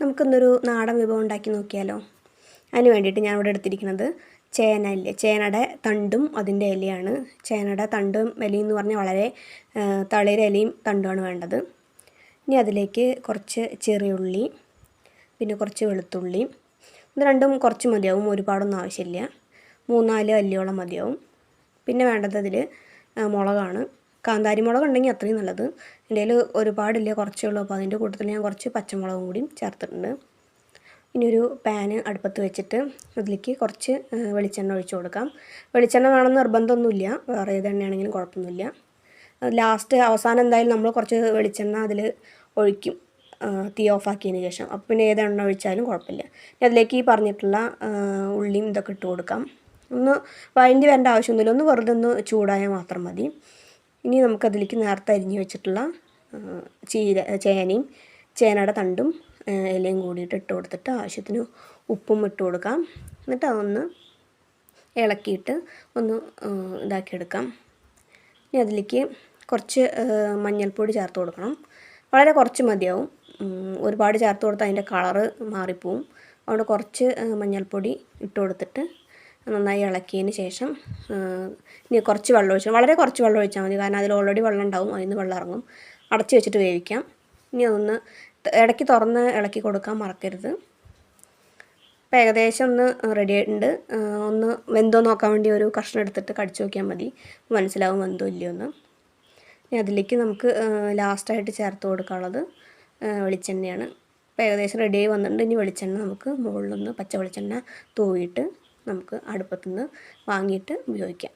നമുക്കിന്നൊരു നാടൻ വിഭവം ഉണ്ടാക്കി നോക്കിയാലോ? അതിന് വേണ്ടിയിട്ട് ഞാൻ ഇവിടെ എടുത്തിരിക്കുന്നത് ചേന ഇല്ലേ, ചേനയുടെ തണ്ടും അതിൻ്റെ ഇലയാണ്. ചേനയുടെ തണ്ടും ഇലയും എന്ന് പറഞ്ഞാൽ വളരെ തളിരിലയും തണ്ടുമാണ് വേണ്ടത്. ഇനി അതിലേക്ക് കുറച്ച് ചെറിയുള്ളി, പിന്നെ കുറച്ച് വെളുത്തുള്ളി. ഇത് രണ്ടും കുറച്ച് മതിയാവും, ഒരുപാടൊന്നും ആവശ്യമില്ല. 3-4 അല്ലിയോളം മതിയാവും. പിന്നെ വേണ്ടത് അതിൽ മുളകാണ്. കാന്താരി മുളക് ഉണ്ടെങ്കിൽ അത്രയും നല്ലത്. എൻ്റെ കയ്യിൽ ഒരുപാടില്ല, കുറച്ചേ ഉള്ളൂ. അപ്പോൾ അതിൻ്റെ കൂട്ടത്തിൽ ഞാൻ കുറച്ച് പച്ചമുളകും കൂടി ചേർത്തിട്ടുണ്ട്. ഇനി ഒരു പാന് അടുപ്പത്ത് വെച്ചിട്ട് അതിലേക്ക് കുറച്ച് വെളിച്ചെണ്ണ ഒഴിച്ച് കൊടുക്കാം. വെളിച്ചെണ്ണ വേണമെന്ന് നിർബന്ധമൊന്നുമില്ല, വേറെ ഏത് എണ്ണയാണെങ്കിലും കുഴപ്പമൊന്നുമില്ല. അവസാനം എന്തായാലും നമ്മൾ കുറച്ച് വെളിച്ചെണ്ണ അതിൽ ഒഴിക്കും, തീ ഓഫാക്കിയതിന് ശേഷം. അപ്പോൾ പിന്നെ ഏത് എണ്ണ ഒഴിച്ചാലും കുഴപ്പമില്ല. ഇനി അതിലേക്ക് ഈ പറഞ്ഞിട്ടുള്ള ഉള്ളിയും ഇതൊക്കെ ഇട്ട് കൊടുക്കാം. ഒന്ന് വഴണ്ടി വരേണ്ട ആവശ്യമൊന്നുമില്ല, ഒന്ന് വെറുതെ ഒന്ന് ചൂടായാൽ മാത്രം മതി. ഇനി നമുക്കതിലേക്ക് നേരത്തെ അരിഞ്ഞ് വെച്ചിട്ടുള്ള ചേനയും ചേനയുടെ തണ്ടും ഇലയും കൂടിയിട്ട് ഇട്ട് കൊടുത്തിട്ട് ആവശ്യത്തിന് ഉപ്പും ഇട്ട് കൊടുക്കാം. എന്നിട്ട് അതൊന്ന് ഇളക്കിയിട്ട് ഒന്ന് ഇതാക്കിയെടുക്കാം. ഇനി അതിലേക്ക് കുറച്ച് മഞ്ഞൾപ്പൊടി ചേർത്ത് കൊടുക്കണം. വളരെ കുറച്ച് മതിയാവും, ഒരുപാട് ചേർത്ത് കൊടുത്താൽ അതിൻ്റെ കളറ് മാറിപ്പോവും. അതുകൊണ്ട് കുറച്ച് മഞ്ഞൾപ്പൊടി ഇട്ട് കൊടുത്തിട്ട് നന്നായി ഇളക്കിയതിന് ശേഷം ഇനി കുറച്ച് വെള്ളം ഒഴിച്ചാൽ, വളരെ കുറച്ച് വെള്ളം ഒഴിച്ചാൽ മതി, കാരണം അതിൽ ഓൾറെഡി വെള്ളം ഉണ്ടാവും, അതിൽ നിന്ന് വെള്ളം ഇറങ്ങും. അടച്ച് വെച്ചിട്ട് വേവിക്കാം. ഇനി അതൊന്ന് ഇടയ്ക്ക് തുറന്ന് ഇളക്കി കൊടുക്കാൻ മറക്കരുത്. അപ്പോൾ ഏകദേശം ഒന്ന് റെഡി ആയിട്ടുണ്ട്. ഒന്ന് വെന്തോ നോക്കാൻ വേണ്ടി ഒരു കഷ്ണം എടുത്തിട്ട് കടിച്ചു നോക്കിയാൽ മതി, മനസ്സിലാവും വെന്തോ ഇല്ലയോ എന്ന്. ഇനി അതിലേക്ക് നമുക്ക് ലാസ്റ്റായിട്ട് ചേർത്ത് കൊടുക്കാനുള്ളത് വെളിച്ചെണ്ണയാണ്. അപ്പോൾ ഏകദേശം റെഡിയായി വന്നിട്ടുണ്ട്. ഇനി വെളിച്ചെണ്ണ നമുക്ക് മുകളിലൊന്ന് പച്ച വെളിച്ചെണ്ണ തൂവിയിട്ട് നമുക്ക് അടുപ്പത്തുനിന്ന് വാങ്ങിയിട്ട് ഉപയോഗിക്കാം.